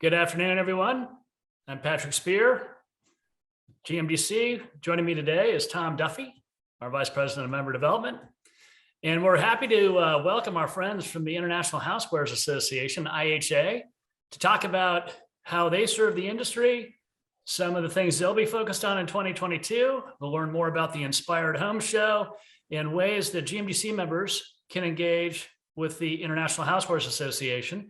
Good afternoon, everyone. I'm Patrick Spear, GMDC. Joining me today is Tom Duffy, our Vice President of Member Development. And we're happy to welcome our friends from the International Housewares Association, IHA, to talk about how they serve the industry, some of the things they'll be focused on in 2022. We'll learn more about the Inspired Home Show and ways that GMDC members can engage with the International Housewares Association.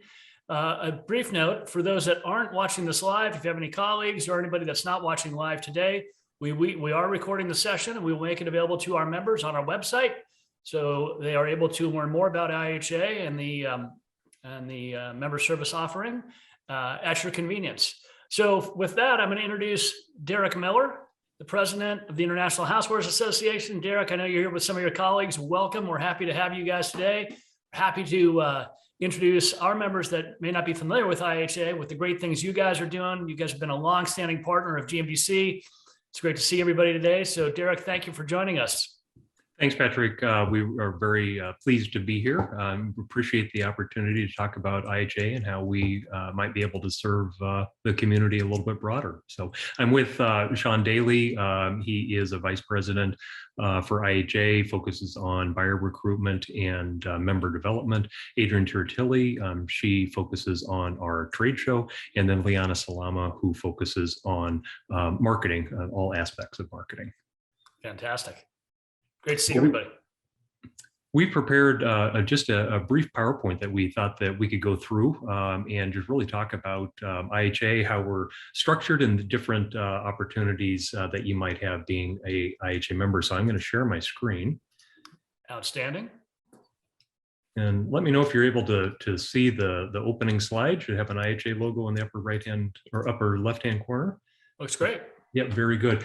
A brief note for those that aren't watching this live, if you have any colleagues or anybody that's not watching live today, we are recording the session and we will make it available to our members on our website. So they are able to learn more about IHA and the member service offering at your convenience. So with that, I'm going to introduce Derek Miller, the president of the International Housewares Association. Derek, I know you're here with some of your colleagues. Welcome. We're happy to have you guys today. Happy to introduce our members that may not be familiar with IHA, with the great things you guys are doing. You guys have been a long-standing partner of GMDC. It's great to see everybody today. So Derek, thank you for joining us. Thanks, Patrick. We are very pleased to be here. Appreciate the opportunity to talk about IHA and how we might be able to serve the community a little bit broader. So I'm with Sean Daly. He is a vice president for IHA, focuses on buyer recruitment and member development. Adrian Turtilli, she focuses on our trade show. And then Liana Salama, who focuses on marketing, all aspects of marketing. Fantastic. Great to see everybody. We prepared just a brief PowerPoint that we thought that we could go through and just really talk about IHA, how we're structured, and the different opportunities that you might have being a IHA member. So I'm going to share my screen. Outstanding. And let me know if you're able to see the opening slide. Should have an IHA logo in the upper right-hand or upper left-hand corner. Looks great. Yeah, very good.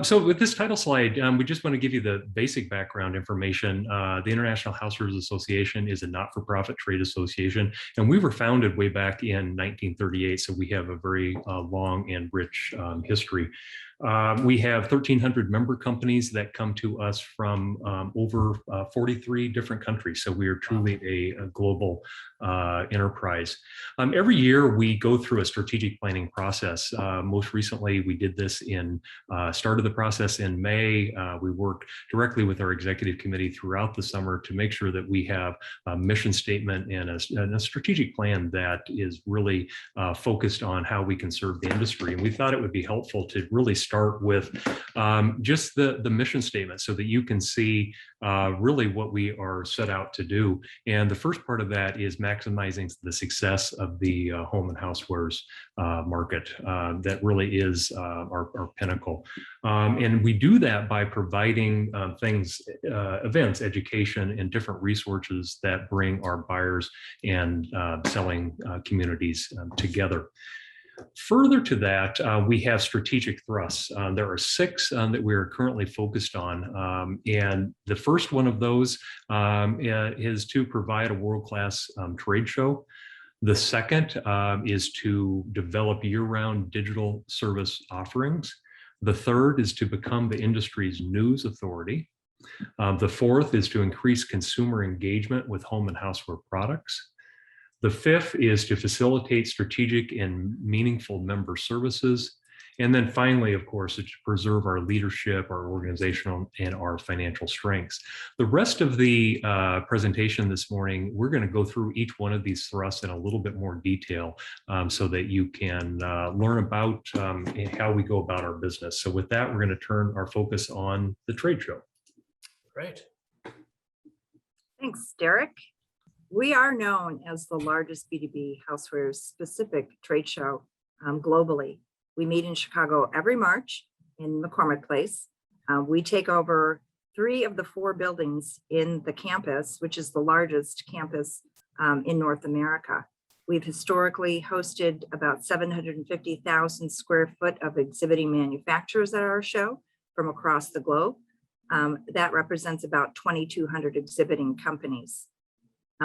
So with this title slide, we just want to give you the basic background information. The International Housewares Association is a not-for-profit trade association, and we were founded way back in 1938, so we have a very long and rich history. We have 1,300 member companies that come to us from over 43 different countries. So we are truly a global enterprise. Every year we go through a strategic planning process. Most recently, we did this started the process in May. We worked directly with our executive committee throughout the summer to make sure that we have a mission statement and a strategic plan that is really focused on how we can serve the industry. And we thought it would be helpful to really start with just the mission statement so that you can see really what we are set out to do. And the first part of that is maximizing the success of the home and housewares market. That really is our pinnacle. And we do that by providing events, education, and different resources that bring our buyers and selling communities together. Further to that, we have strategic thrusts. There are 6 that we are currently focused on. And the first one of those is to provide a world-class trade show. The second is to develop year-round digital service offerings. The third is to become the industry's news authority. The fourth is to increase consumer engagement with home and houseware products. The fifth is to facilitate strategic and meaningful member services. And then finally, of course, is to preserve our leadership, our organizational, and our financial strengths. The rest of the presentation this morning, we're going to go through each one of these thrusts in a little bit more detail so that you can learn about how we go about our business. So with that, we're going to turn our focus on the trade show. Great. Thanks, Derek. We are known as the largest B2B housewares specific trade show globally. We meet in Chicago every March in McCormick Place. We take over 3 of the 4 buildings in the campus, which is the largest campus in North America. We've historically hosted about 750,000 square foot of exhibiting manufacturers at our show from across the globe. That represents about 2,200 exhibiting companies.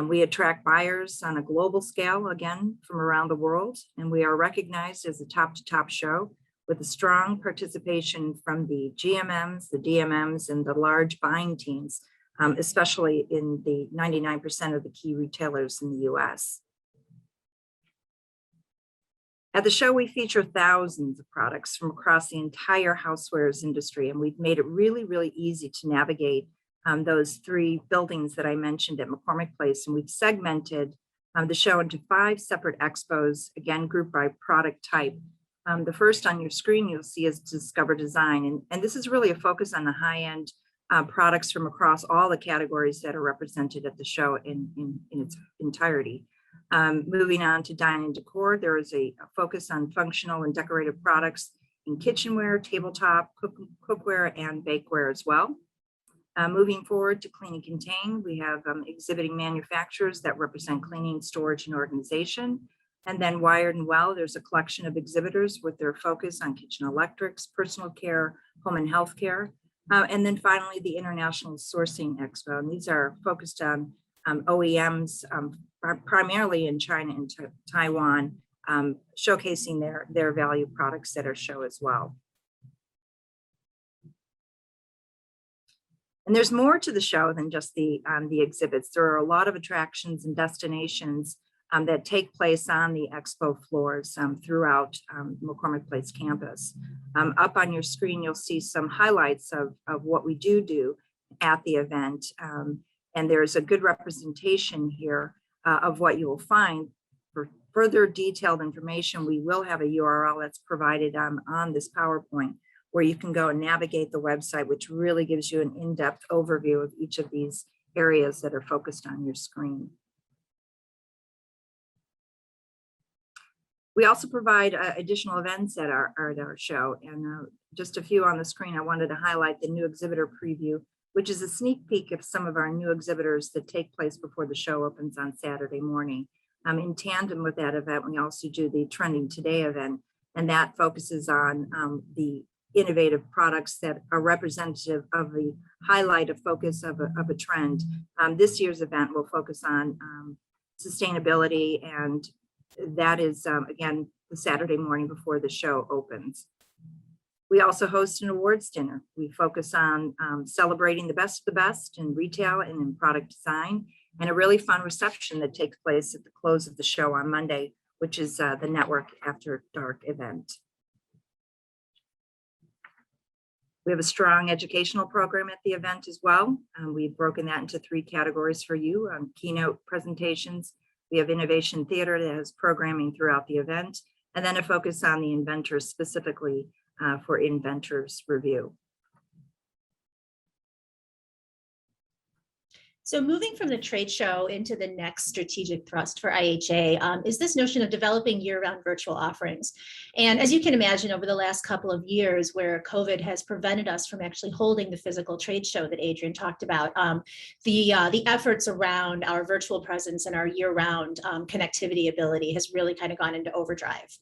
We attract buyers on a global scale, again, from around the world, and we are recognized as a top-to-top show with a strong participation from the GMMs, the DMMs, and the large buying teams, especially in the 99% of the key retailers in the US. At the show, we feature thousands of products from across the entire housewares industry, and we've made it really, really easy to navigate those 3 buildings that I mentioned at McCormick Place. And we've segmented the show into 5 separate expos, again, grouped by product type. The first on your screen you'll see is Discover Design. And this is really a focus on the high-end products from across all the categories that are represented at the show in its entirety. Moving on to Dine and Decor, there is a focus on functional and decorative products in kitchenware, tabletop, cookware, and bakeware as well. Moving forward to Clean and Contain, we have exhibiting manufacturers that represent cleaning, storage, and organization. And then Wired and Well, there's a collection of exhibitors with their focus on kitchen electrics, personal care, home and health care. And then finally, the International Sourcing Expo. And these are focused on OEMs, primarily in China and Taiwan, showcasing their value products at our show as well. And there's more to the show than just the exhibits. There are a lot of attractions and destinations that take place on the expo floors throughout McCormick Place campus. Up on your screen, you'll see some highlights of what we do at the event. And there's a good representation here of what you will find. For further detailed information, we will have a URL that's provided on this PowerPoint, where you can go and navigate the website, which really gives you an in-depth overview of each of these areas that are focused on your screen. We also provide additional events at our show, and just a few on the screen. I wanted to highlight the new exhibitor preview, which is a sneak peek of some of our new exhibitors that take place before the show opens on Saturday morning. In tandem with that event, we also do the Trending Today event, and that focuses on the innovative products that are representative of the highlight of focus of a trend. This year's event will focus on sustainability, and that is, again, the Saturday morning before the show opens. We also host an awards dinner. We focus on celebrating the best of the best in retail and in product design, and a really fun reception that takes place at the close of the show on Monday, which is the Network After Dark event. We have a strong educational program at the event as well. We've broken that into 3 categories for you: keynote presentations. We have Innovation Theater that has programming throughout the event, and then a focus on the inventors, specifically for Inventors Review. So moving from the trade show into the next strategic thrust for IHA is this notion of developing year-round virtual offerings. And as you can imagine, over the last couple of years where COVID has prevented us from actually holding the physical trade show that Adrian talked about, the efforts around our virtual presence and our year-round connectivity ability has really kind of gone into overdrive.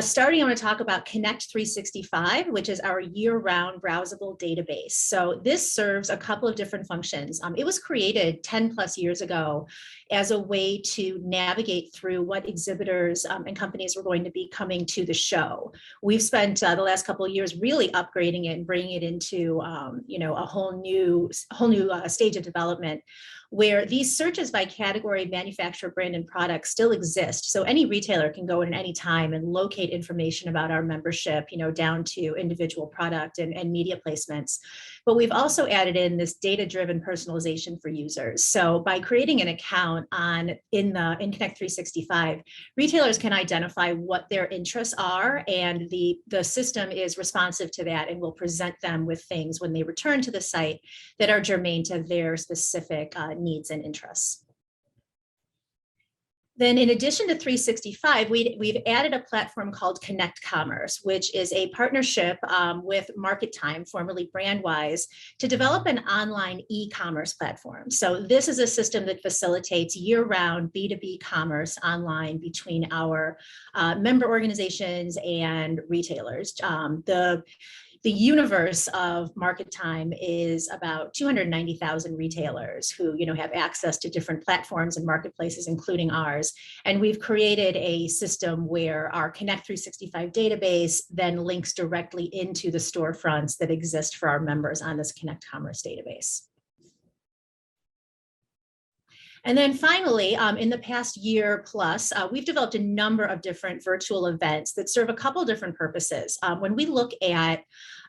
Starting, I want to talk about Connect 365, which is our year-round browsable database. So this serves a couple of different functions. It was created 10 plus years ago as a way to navigate through what exhibitors and companies were going to be coming to the show. We've spent the last couple of years really upgrading it and bringing it into a whole new stage of development, where these searches by category, manufacturer, brand, and product still exist. So any retailer can go in at any time and locate information about our membership, down to individual product and media placements. But we've also added in this data-driven personalization for users. So by creating an account in Connect 365, retailers can identify what their interests are, and the system is responsive to that and will present them with things when they return to the site that are germane to their specific needs and interests. Then in addition to 365, we've added a platform called Connect Commerce, which is a partnership with Market Time, formerly Brandwise, to develop an online e-commerce platform. So this is a system that facilitates year-round B2B commerce online between our member organizations and retailers. The universe of Market Time is about 290,000 retailers who, have access to different platforms and marketplaces, including ours. And we've created a system where our Connect 365 database then links directly into the storefronts that exist for our members on this Connect Commerce database. And then finally, in the past year plus, we've developed a number of different virtual events that serve a couple different purposes. When we look at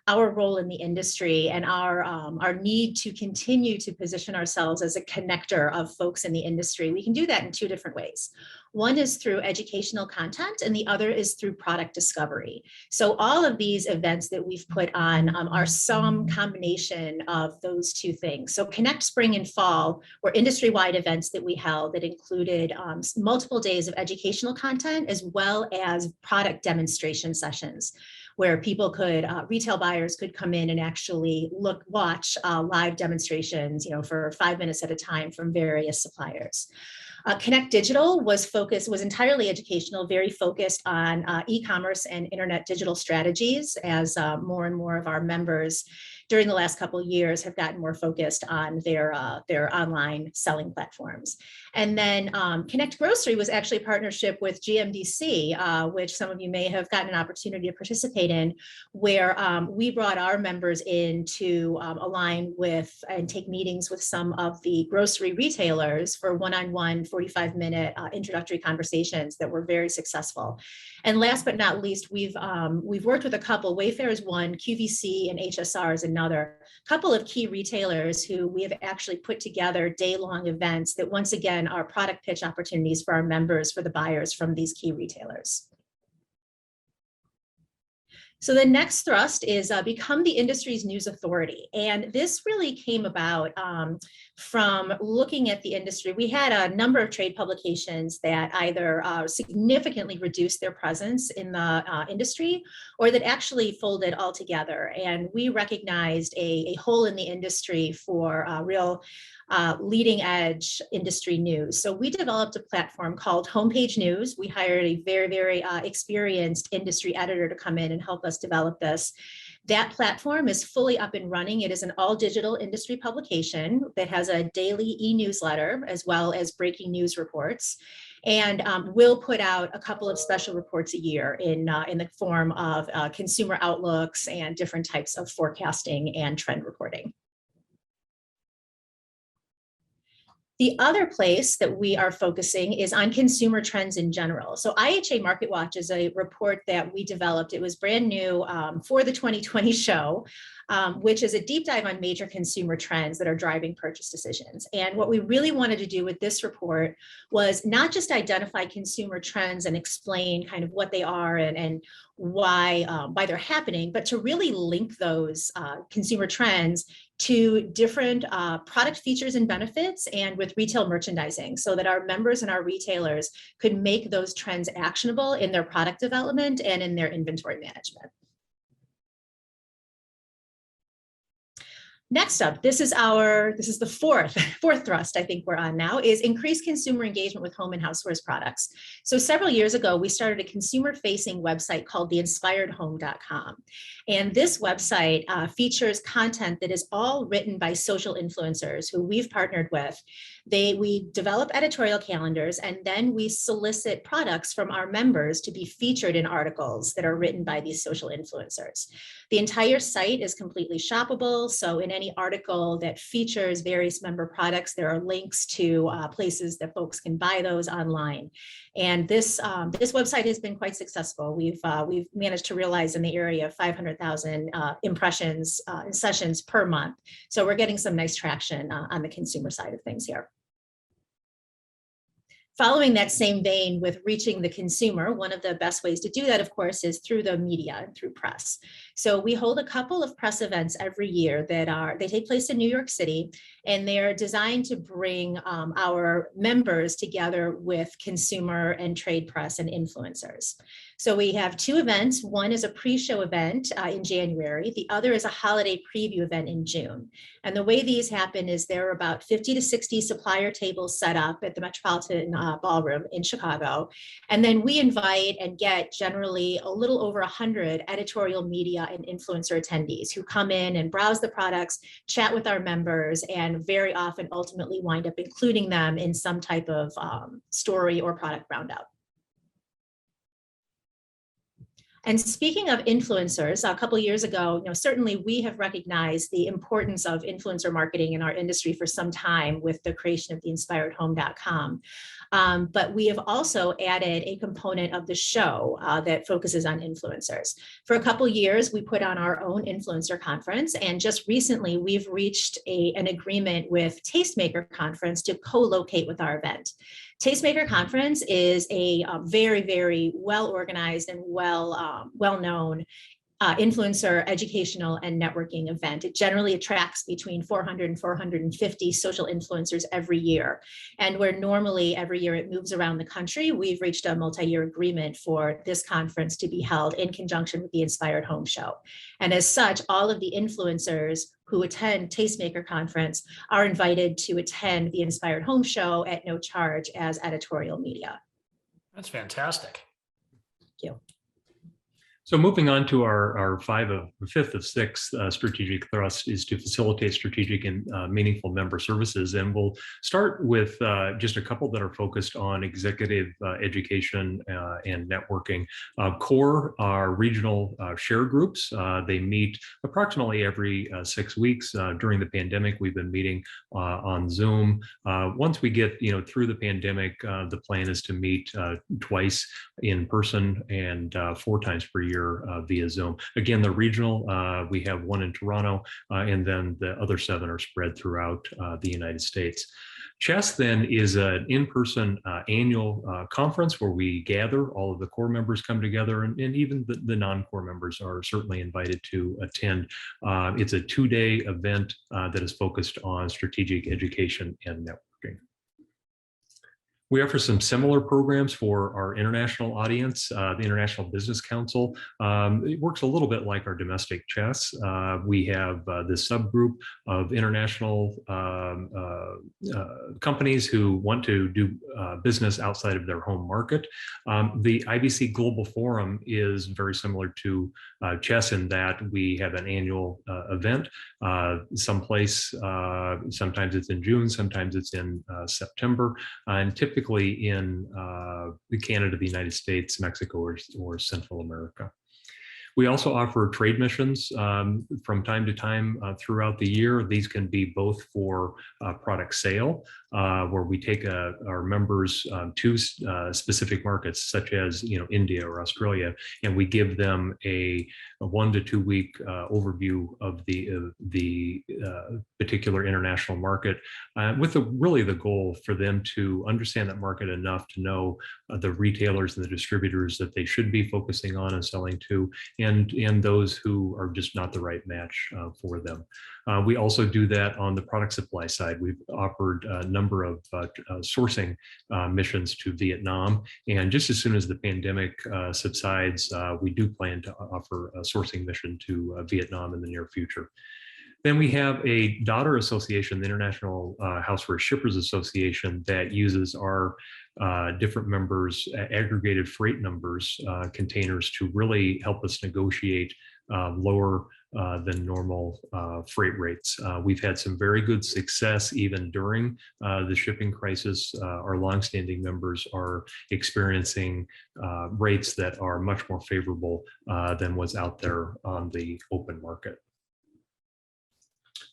our role in the industry and our need to continue to position ourselves as a connector of folks in the industry, we can do that in two different ways. One is through educational content, and the other is through product discovery. So all of these events that we've put on are some combination of those two things. So Connect Spring and Fall were industry-wide events that we held that included multiple days of educational content as well as product demonstration sessions, where people could, retail buyers could come in and actually watch live demonstrations, for 5 minutes at a time from various suppliers. Connect Digital was entirely educational, very focused on e-commerce and internet digital strategies, as more and more of our members during the last couple of years have gotten more focused on their online selling platforms. And then Connect Grocery was actually a partnership with GMDC, which some of you may have gotten an opportunity to participate in, where we brought our members in to align with and take meetings with some of the grocery retailers for one-on-one 45-minute introductory conversations that were very successful. And last but not least, we've worked with a couple. Wayfair is one, QVC and HSR is another. Couple of key retailers who we have actually put together day-long events that once again are product pitch opportunities for our members, for the buyers from these key retailers. So the next thrust is become the industry's news authority. And this really came about from looking at the industry. We had a number of trade publications that either significantly reduced their presence in the industry or that actually folded altogether. And we recognized a hole in the industry for real leading edge industry news. So we developed a platform called Homepage News. We hired a very, very experienced industry editor to come in and help us develop this. That platform is fully up and running. It is an all digital industry publication that has a daily e-newsletter as well as breaking news reports. And we'll put out a couple of special reports a year in the form of consumer outlooks and different types of forecasting and trend reporting. The other place that we are focusing is on consumer trends in general. So IHA Market Watch is a report that we developed. It was brand new for the 2020 show, which is a deep dive on major consumer trends that are driving purchase decisions. And what we really wanted to do with this report was not just identify consumer trends and explain kind of what they are and why they're happening, but to really link those consumer trends to different product features and benefits and with retail merchandising so that our members and our retailers could make those trends actionable in their product development and in their inventory management. Next up, this is the fourth thrust I think we're on now, is increase consumer engagement with home and housewares products. So several years ago, we started a consumer-facing website called theinspiredhome.com. And this website features content that is all written by social influencers who we've partnered with. We develop editorial calendars, and then we solicit products from our members to be featured in articles that are written by these social influencers. The entire site is completely shoppable. So in any article that features various member products, there are links to places that folks can buy those online. And this website has been quite successful. We've managed to realize in the area of 500,000 impressions and sessions per month. So we're getting some nice traction on the consumer side of things here. Following that same vein with reaching the consumer, one of the best ways to do that, of course, is through the media and through press. So we hold a couple of press events every year they take place in New York City, and they're designed to bring our members together with consumer and trade press and influencers. So we have two events. One is a pre-show event in January. The other is a holiday preview event in June. And the way these happen is there are about 50 to 60 supplier tables set up at the Metropolitan Ballroom in Chicago. And then we invite and get generally a little over 100 editorial media and influencer attendees who come in and browse the products, chat with our members, and very often ultimately wind up including them in some type of story or product roundup. And speaking of influencers, a couple of years ago, certainly we have recognized the importance of influencer marketing in our industry for some time with the creation of the inspiredhome.com. But we have also added a component of the show that focuses on influencers. For a couple of years, we put on our own influencer conference, and just recently we've reached an agreement with Tastemaker Conference to co-locate with our event. Tastemaker Conference is a very, very well-organized and well-known influencer educational and networking event. It generally attracts between 400 and 450 social influencers every year. And where normally every year it moves around the country, we've reached a multi-year agreement for this conference to be held in conjunction with the Inspired Home Show. And as such, all of the influencers who attend Tastemaker Conference are invited to attend the Inspired Home Show at no charge as editorial media. That's fantastic. Thank you. So moving on to our fifth of six strategic thrust is to facilitate strategic and meaningful member services. And we'll start with just a couple that are focused on executive education and networking. CORE are regional share groups. They meet approximately every 6 weeks. During the pandemic, we've been meeting on Zoom. Once we get through the pandemic, the plan is to meet twice in person and 4 times per year via Zoom. Again, the regional, we have one in Toronto, and then the other 7 are spread throughout the United States. CHESS then is an in-person annual conference where we gather, all of the core members come together, and even the non-core members are certainly invited to attend. It's a 2-day event that is focused on strategic education and networking. We offer some similar programs for our international audience. The International Business Council, it works a little bit like our domestic CHESS. We have this subgroup of international companies who want to do business outside of their home market. The IBC Global Forum is very similar to CHESS in that we have an annual event someplace, sometimes it's in June, sometimes it's in September, and typically in Canada, the United States, Mexico, or Central America. We also offer trade missions from time to time throughout the year. These can be both for product sale, where we take our members to specific markets, such as India or Australia, and we give them a 1 to 2 week overview of the particular international market, with really the goal for them to understand that market enough to know the retailers and the distributors that they should be focusing on and selling to, and those who are just not the right match for them. We also do that on the product supply side. We've offered a number of sourcing missions to Vietnam, and just as soon as the pandemic subsides, we do plan to offer a sourcing mission to Vietnam in the near future. Then we have a daughter association, the International Housewares Shippers Association, that uses our different members' aggregated freight numbers, containers, to really help us negotiate lower than normal freight rates. We've had some very good success even during the shipping crisis. Our longstanding members are experiencing rates that are much more favorable than what's out there on the open market.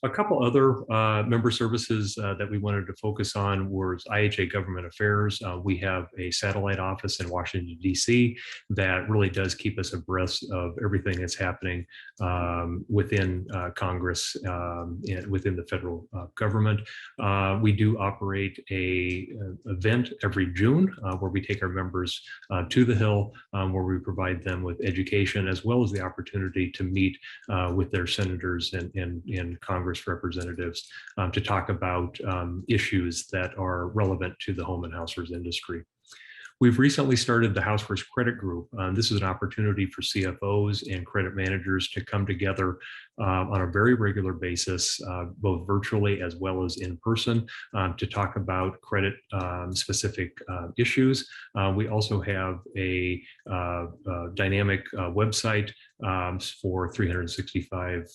A couple other member services that we wanted to focus on was IHA Government Affairs. We have a satellite office in Washington, D.C. that really does keep us abreast of everything that's happening within Congress and within the federal government. We do operate an event every June where we take our members to the Hill, where we provide them with education as well as the opportunity to meet with their senators and Congress representatives to talk about issues that are relevant to the home and housewares industry. We've recently started the Housewares Credit Group. This is an opportunity for CFOs and credit managers to come together on a very regular basis, both virtually as well as in person, to talk about credit specific issues. We also have a dynamic website for 365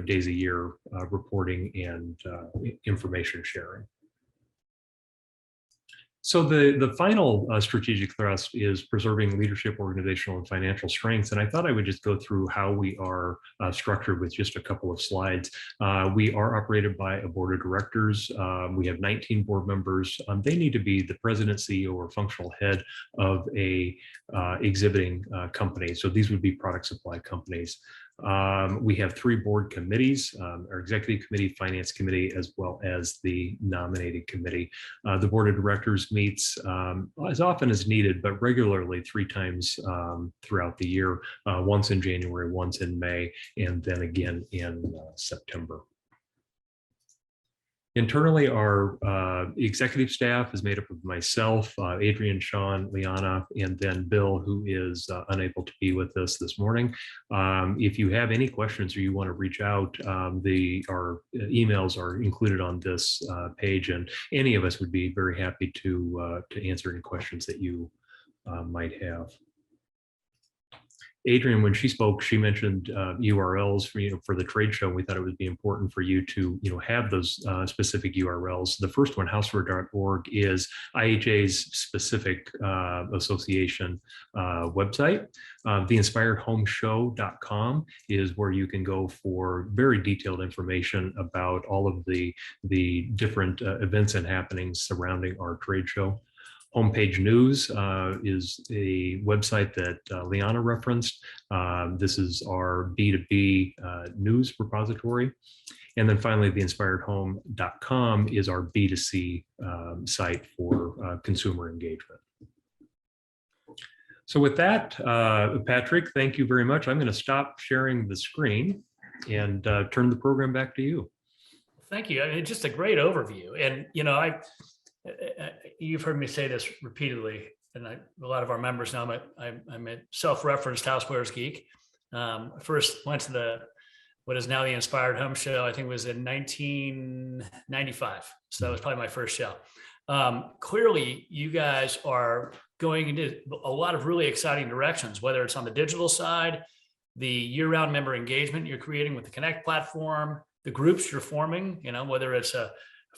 days a year reporting and information sharing. So the final strategic thrust is preserving leadership, organizational, and financial strengths. And I thought I would just go through how we are structured with just a couple of slides. We are operated by a board of directors. We have 19 board members. They need to be the president, CEO, or functional head of a exhibiting company. So these would be product supply companies. We have 3 board committees, our executive committee, finance committee, as well as the nominating committee. The board of directors meets as often as needed, but regularly 3 times throughout the year, once in January, once in May, and then again in September. Internally, our executive staff is made up of myself, Adrian, Sean, Liana, and then Bill, who is unable to be with us this morning. If you have any questions or you want to reach out, our emails are included on this page, and any of us would be very happy to answer any questions that you might have. Adrian, when she spoke, she mentioned URLs for the trade show. We thought it would be important for you to have those specific URLs. The first one, houseware.org, is IHA's specific association website. The inspiredhomeshow.com is where you can go for very detailed information about all of the different events and happenings surrounding our trade show. Homepage News is a website that Liana referenced. This is our B2B news repository. And then finally, theinspiredhome.com is our B2C site for consumer engagement. So with that, Patrick, thank you very much. I'm going to stop sharing the screen and turn the program back to you. Thank you. I mean, just a great overview. And, you've heard me say this repeatedly, and a lot of our members know I'm a self-referenced housewares geek. First went to what is now the Inspired Home Show. I think it was in 1995. So that was probably my first show. Clearly, you guys are going into a lot of really exciting directions, whether it's on the digital side, the year-round member engagement you're creating with the Connect platform, the groups you're forming, whether it's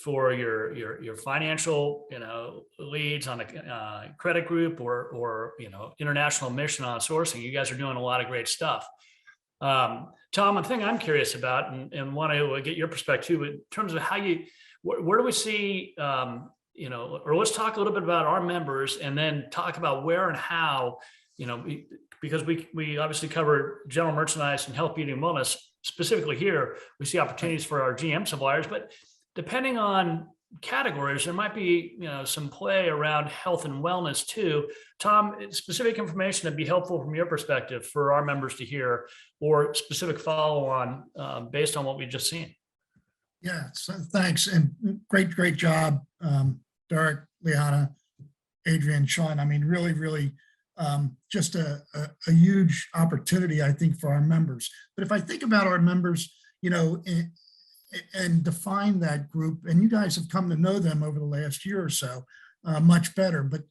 for your financial, leads on a credit group or international mission on sourcing. You guys are doing a lot of great stuff. Tom, one thing I'm curious about and want to get your perspective in terms of how where do we see, or let's talk a little bit about our members and then talk about where and how, because we obviously cover general merchandise and health, beauty, and wellness. Specifically here, we see opportunities for our GM suppliers, but depending on categories, there might be some play around health and wellness too. Tom, specific information that'd be helpful from your perspective for our members to hear, or specific follow-on based on what we've just seen. Yeah, so thanks, and great job, Derek, Liana, Adrian, Sean. I mean, really, just a huge opportunity, I think, for our members. But if I think about our members, and define that group, and you guys have come to know them over the last year or so much better, but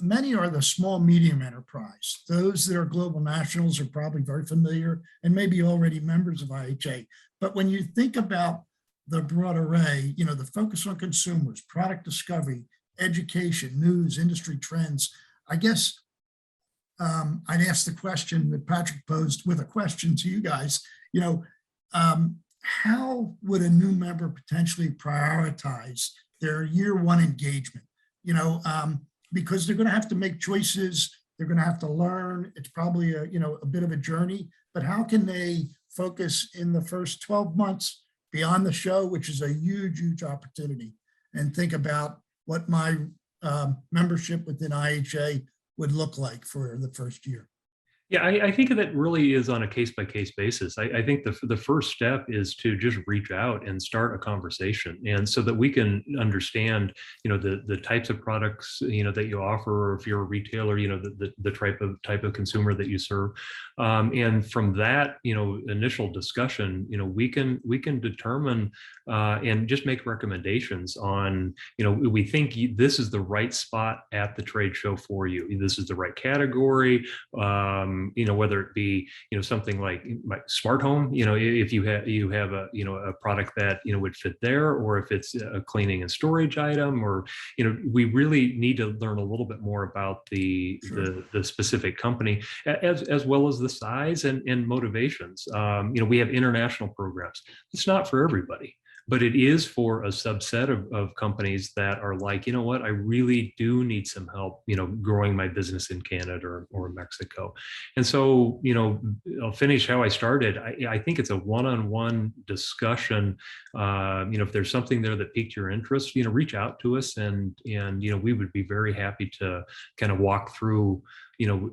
many are the small, medium enterprise. Those that are global nationals are probably very familiar and maybe already members of IHA. But when you think about the broad array, the focus on consumers, product discovery, education, news, industry trends, I guess I'd ask the question that Patrick posed with a question to you guys, how would a new member potentially prioritize their year one engagement? Because they're going to have to make choices. They're going to have to learn. It's probably a bit of a journey, but how can they focus in the first 12 months beyond the show, which is a huge opportunity, and think about what my membership within IHA would look like for the first year? Yeah, I think that really is on a case-by-case basis. I think the first step is to just reach out and start a conversation, and so that we can understand, the types of products, that you offer, or if you're a retailer, the type of consumer that you serve, and from that, initial discussion, we can determine and just make recommendations on, we think this is the right spot at the trade show for you. This is the right category. whether it be, something like smart home, if you have a, a product that, would fit there, or if it's a cleaning and storage item, or, we really need to learn a little bit more about the specific company, as well as the size and motivations. We have international programs. It's not for everybody, but it is for a subset of companies that are like, you know what, I really do need some help, growing my business in Canada or Mexico. And so, I'll finish how I started. I think it's a one-on-one discussion. If there's something there that piqued your interest, reach out to us, and we would be very happy to kind of walk through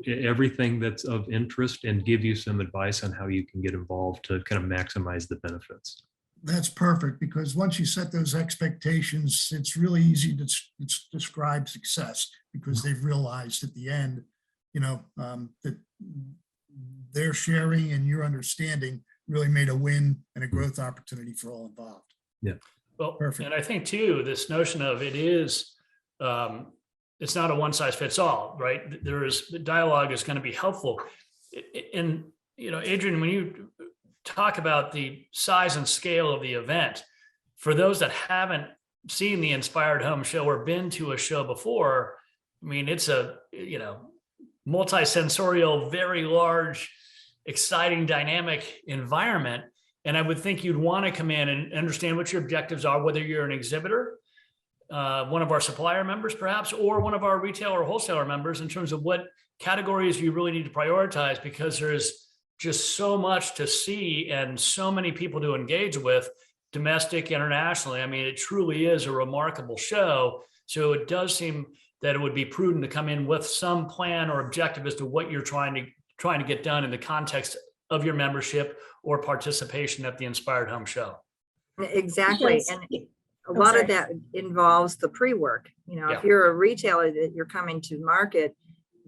everything that's of interest and give you some advice on how you can get involved to kind of maximize the benefits. That's perfect, because once you set those expectations, it's really easy to describe success, because they've realized at the end, that their sharing and your understanding really made a win and a growth opportunity for all involved. Yeah. Well, Perfect. and I think too, this notion of it's not a one size fits all, right? The dialogue is going to be helpful. And, Adrian, when you talk about the size and scale of the event, for those that haven't seen the Inspired Home show or been to a show before, I mean, it's a, multi-sensorial, very large, exciting, dynamic environment. And I would think you'd want to come in and understand what your objectives are, whether you're an exhibitor, one of our supplier members perhaps, or one of our retail or wholesaler members, in terms of what categories you really need to prioritize, because there's just so much to see and so many people to engage with, domestic, internationally. I mean, it truly is a remarkable show. So it does seem that it would be prudent to come in with some plan or objective as to what you're trying to get done in the context of your membership or participation at the Inspired Home show. Exactly. Yes. And a lot of that involves the pre-work. If you're a retailer that you're coming to market,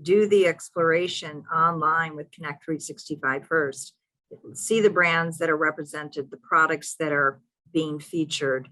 do the exploration online with Connect 365 first. See the brands that are represented, the products that are being featured.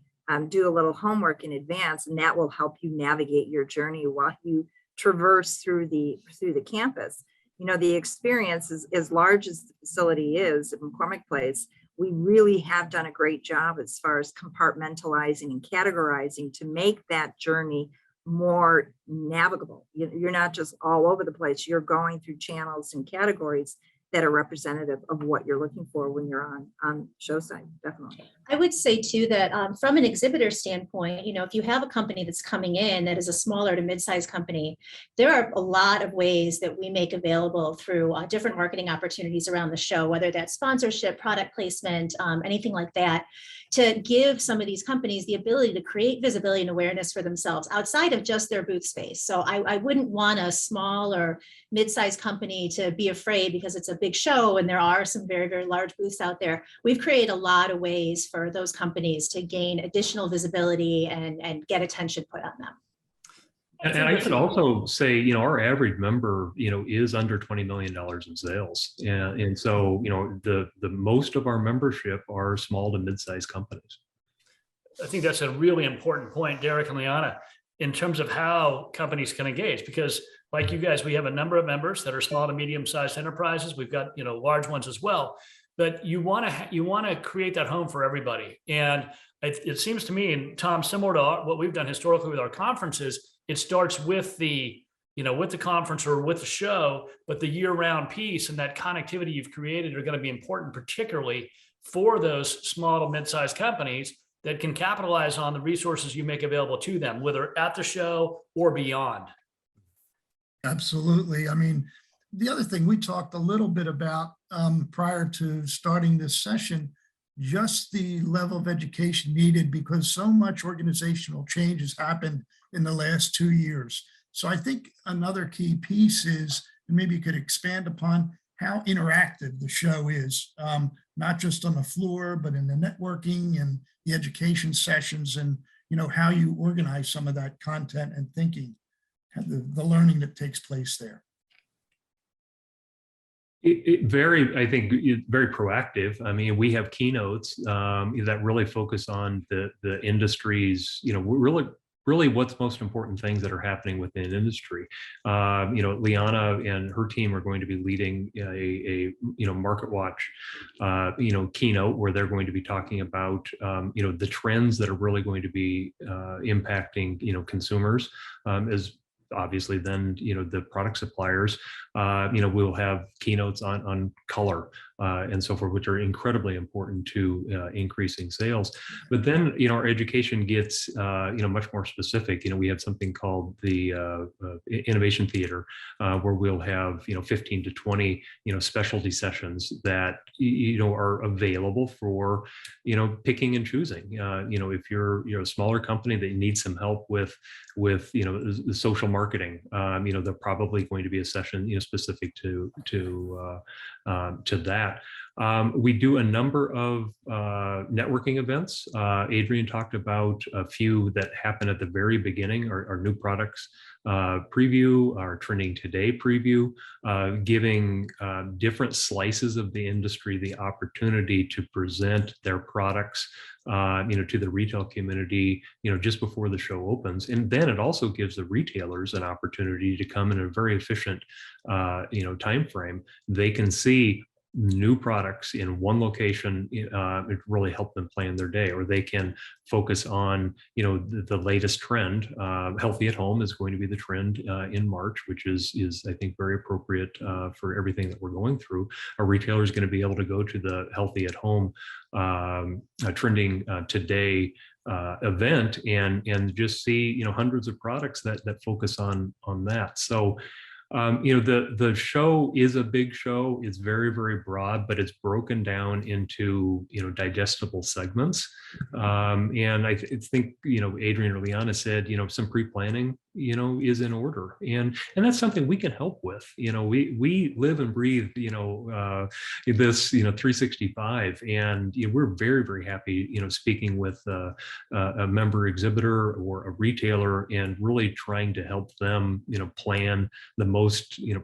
Do a little homework in advance, and that will help you navigate your journey while you traverse through the campus. The experience is, as large as the facility is at McCormick Place, we really have done a great job as far as compartmentalizing and categorizing to make that journey more navigable. You're not just all over the place. You're going through channels and categories that are representative of what you're looking for when you're on show site. Definitely. I would say too that from an exhibitor standpoint, if you have a company that's coming in that is a smaller to mid-sized company, there are a lot of ways that we make available through different marketing opportunities around the show, whether that's sponsorship, product placement, anything like that, to give some of these companies the ability to create visibility and awareness for themselves outside of just their booth space. So I wouldn't want a small or mid-sized company to be afraid because it's a big show and there are some very, very large booths out there. We've created a lot of ways for those companies to gain additional visibility and get attention put on them. And I should also say, our average member, is under $20 million in sales. And so, the most of our membership are small to mid-sized companies. I think that's a really important point, Derek and Liana, in terms of how companies can engage, because like you guys, we have a number of members that are small to medium-sized enterprises. We've got, large ones as well, but you want to create that home for everybody. And it seems to me, and Tom, similar to what we've done historically with our conferences, it starts with the conference or with the show, but the year-round piece and that connectivity you've created are going to be important, particularly for those small to mid-sized companies that can capitalize on the resources you make available to them, whether at the show or beyond. Absolutely. I mean, the other thing we talked a little bit about prior to starting this session, just the level of education needed, because so much organizational change has happened in the last 2 years. So I think another key piece is, and maybe you could expand upon, how interactive the show is, not just on the floor, but in the networking and the education sessions, and how you organize some of that content and thinking, the learning that takes place there. I think very proactive. I mean, we have keynotes that really focus on the industries, really really what's most important things that are happening within industry. Liana and her team are going to be leading a Market Watch, keynote where they're going to be talking about, the trends that are really going to be impacting, consumers, as obviously then, the product suppliers, we'll have keynotes on color and so forth, which are incredibly important to increasing sales. But then, our education gets, much more specific. We have something called the Innovation Theater, where we'll have, 15 to 20, specialty sessions that, are available for, picking and choosing. If you're a smaller company that needs some help with the social marketing, they're probably going to be a session, specific to that. We do a number of networking events. Adrian talked about a few that happen at the very beginning, our new products preview, our trending today preview, giving different slices of the industry the opportunity to present their products to the retail community, just before the show opens. And then it also gives the retailers an opportunity to come in a very efficient, time frame. They can see new products in one location. It really helped them plan their day, or they can focus on, the latest trend. Healthy at home is going to be the trend in March, which is I think very appropriate for everything that we're going through. A retailer is going to be able to go to the Healthy at Home trending today event and just see, hundreds of products that focus on that. So the show is a big show. It's very, very broad, but it's broken down into, digestible segments. And I think, Adrian or Liana said, some pre-planning, is in order. And that's something we can help with. We live and breathe, this, 365. And we're very, very happy, speaking with a member exhibitor or a retailer and really trying to help them, plan the most,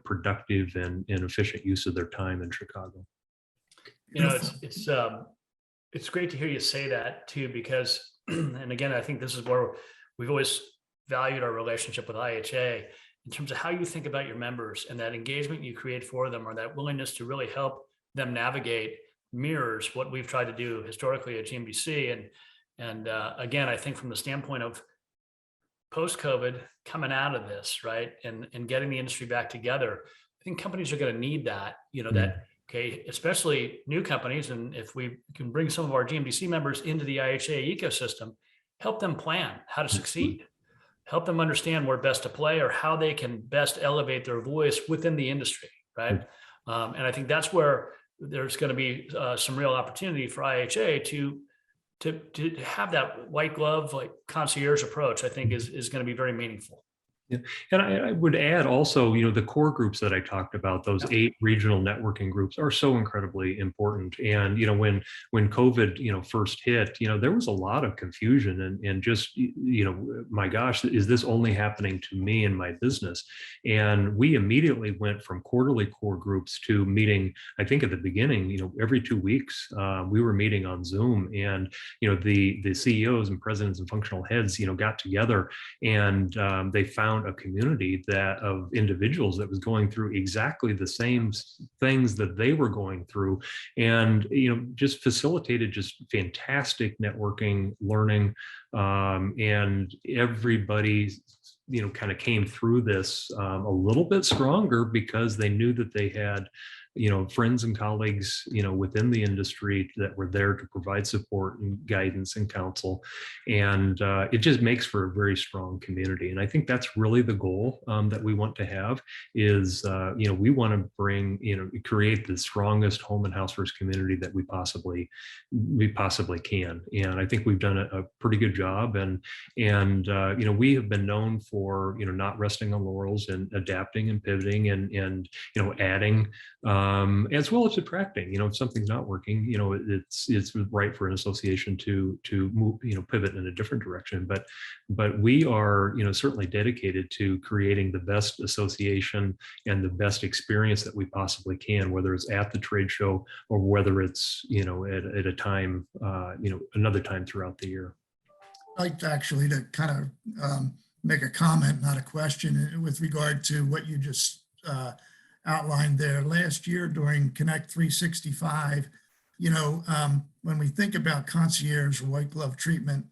productive and efficient use of their time in Chicago. It's great to hear you say that too, because, and again, I think this is where we've always valued our relationship with IHA in terms of how you think about your members, and that engagement you create for them, or that willingness to really help them navigate, mirrors what we've tried to do historically at GMDC. And again, I think from the standpoint of post-COVID coming out of this, right, and getting the industry back together, I think companies are going to need that, that, okay, especially new companies. And if we can bring some of our GMDC members into the IHA ecosystem, help them plan how to succeed, help them understand where best to play or how they can best elevate their voice within the industry, right? And I think that's where there's going to be some real opportunity for IHA to have that white glove, like concierge approach. I think is going to be very meaningful. Yeah. And I would add also, the core groups that I talked about, those 8 regional networking groups, are so incredibly important. And, when COVID, first hit, there was a lot of confusion and just, my gosh, is this only happening to me and my business? And we immediately went from quarterly core groups to meeting, I think at the beginning, every 2 weeks, we were meeting on Zoom, and, the CEOs and presidents and functional heads, got together, and they found a community of individuals that was going through exactly the same things that they were going through, and just facilitated just fantastic networking, learning, and everybody kind of came through this a little bit stronger because they knew that they had friends and colleagues, within the industry that were there to provide support and guidance and counsel. And it just makes for a very strong community. And I think that's really the goal that we want to have is, we want to create the strongest home and housewares community that we possibly can. And I think we've done a pretty good job. And we have been known for, not resting on laurels and adapting and pivoting and adding, as well as subtracting. If something's not working, it's right for an association to move, pivot in a different direction. But we are, certainly dedicated to creating the best association and the best experience that we possibly can, whether it's at the trade show or whether it's, at a time, another time throughout the year. like actually to kind of make a comment, not a question, with regard to what you just outlined there. Last year during Connect 365, when we think about concierge or white glove treatment,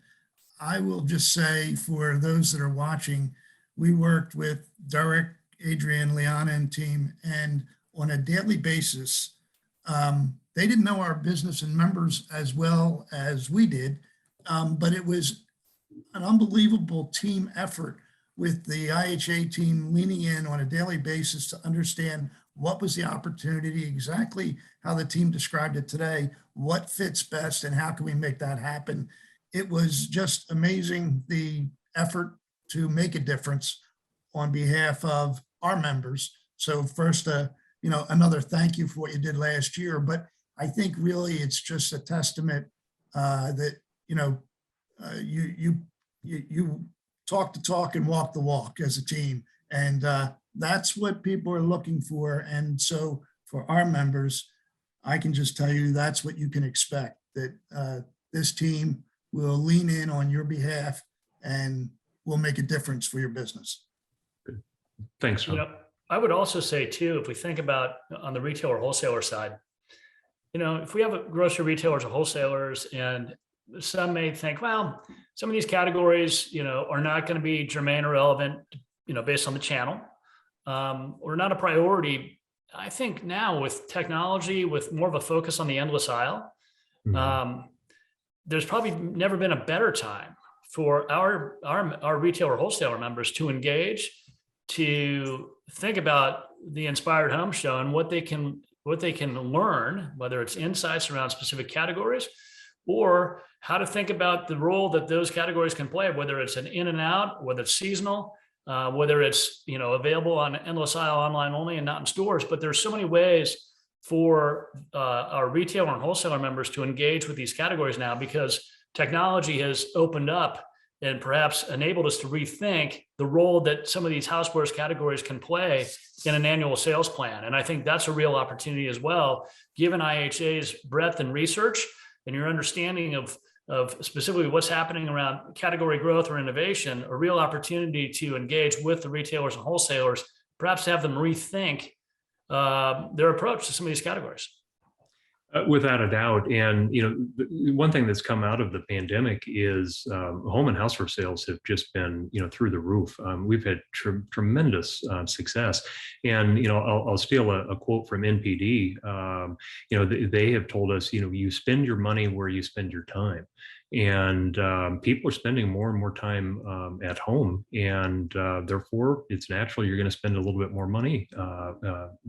I will just say for those that are watching, we worked with Derek, Adrian, Liana, and team, and on a daily basis, they didn't know our business and members as well as we did, but it was an unbelievable team effort with the IHA team leaning in on a daily basis to understand what was the opportunity, exactly how the team described it today, what fits best, and how can we make that happen. It was just amazing, the effort to make a difference on behalf of our members. So first, another thank you for what you did last year, but I think really it's just a testament that, you talk the talk and walk the walk as a team. And that's what people are looking for. And so for our members, I can just tell you that's what you can expect, that this team will lean in on your behalf and will make a difference for your business. Thanks, Tom. I would also say too, if we think about on the retailer wholesaler side, if we have grocery retailers or wholesalers, and some may think, well, some of these categories, are not going to be germane or relevant, based on the channel, or not a priority. I think now with technology, with more of a focus on the endless aisle, there's probably never been a better time for our retailer wholesaler members to engage, to think about the Inspired Home Show and what they can learn, whether it's insights around specific categories, or how to think about the role that those categories can play, whether it's an in and out, whether it's seasonal, whether it's available on endless aisle online only and not in stores. But there's so many ways for our retailer and wholesaler members to engage with these categories now, because technology has opened up and perhaps enabled us to rethink the role that some of these housewares categories can play in an annual sales plan. And I think that's a real opportunity as well, given IHA's breadth and research and your understanding of specifically what's happening around category growth or innovation, a real opportunity to engage with the retailers and wholesalers, perhaps have them rethink their approach to some of these categories. Without a doubt. And, one thing that's come out of the pandemic is home and houseware sales have just been, through the roof. We've had tremendous success. And, I'll steal a quote from NPD. They have told us, you spend your money where you spend your time. And people are spending more and more time at home, and therefore it's natural you're going to spend a little bit more money,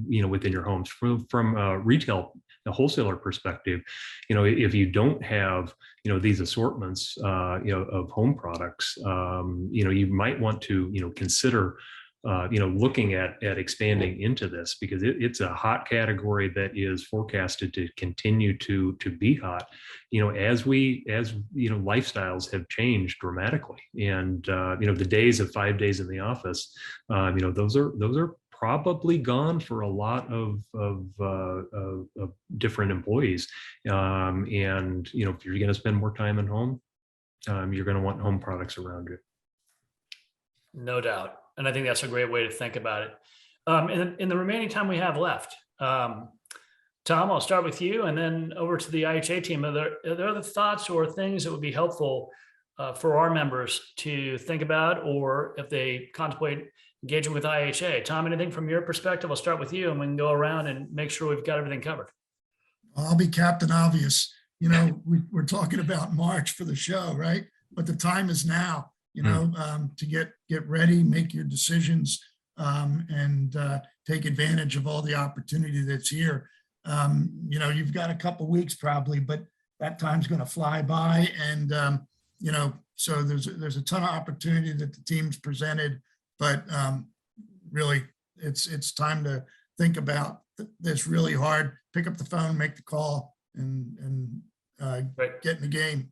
within your homes. From a retail, a wholesaler perspective, if you don't have these assortments, of home products, you might want to consider looking at expanding into this, because it's a hot category that is forecasted to continue to be hot, as lifestyles have changed dramatically. And, the days of 5 days in the office, those are probably gone for a lot of different employees. And, if you're going to spend more time at home, you're going to want home products around you. No doubt. And I think that's a great way to think about it. In the remaining time we have left, Tom, I'll start with you and then over to the IHA team. Are there other thoughts or things that would be helpful for our members to think about, or if they contemplate engaging with IHA? Tom, anything from your perspective? I'll start with you and we can go around and make sure we've got everything covered. I'll be Captain Obvious. We're talking about March for the show, right? But the time is now. To get ready, make your decisions, and take advantage of all the opportunity that's here. You've got a couple weeks probably, but that time's going to fly by. And, so there's a ton of opportunity that the team's presented, but really it's time to think about this really hard, pick up the phone, make the call, and get in the game.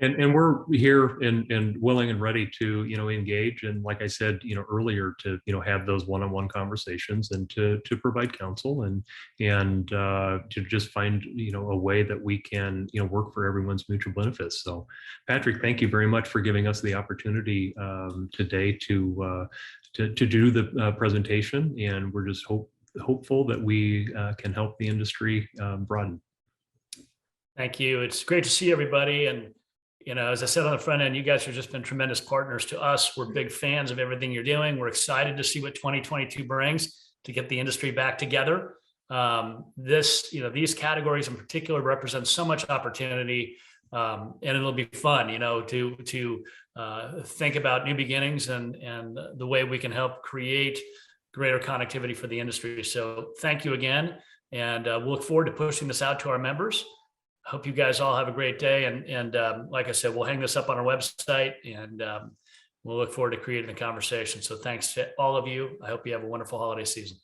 And we're here and willing and ready to, engage. And like I said, earlier, to, have those one-on-one conversations and to provide counsel and to just find, a way that we can, work for everyone's mutual benefits. So Patrick, thank you very much for giving us the opportunity today to do the presentation. And we're just hopeful that we can help the industry broaden. Thank you. It's great to see everybody. And, as I said on the front end, you guys have just been tremendous partners to us. We're big fans of everything you're doing. We're excited to see what 2022 brings to get the industry back together. These categories in particular represent so much opportunity, and it'll be fun, to think about new beginnings and the way we can help create greater connectivity for the industry. So thank you again, and we'll look forward to pushing this out to our members. Hope you guys all have a great day. And like I said, we'll hang this up on our website, and we'll look forward to creating the conversation. So thanks to all of you. I hope you have a wonderful holiday season.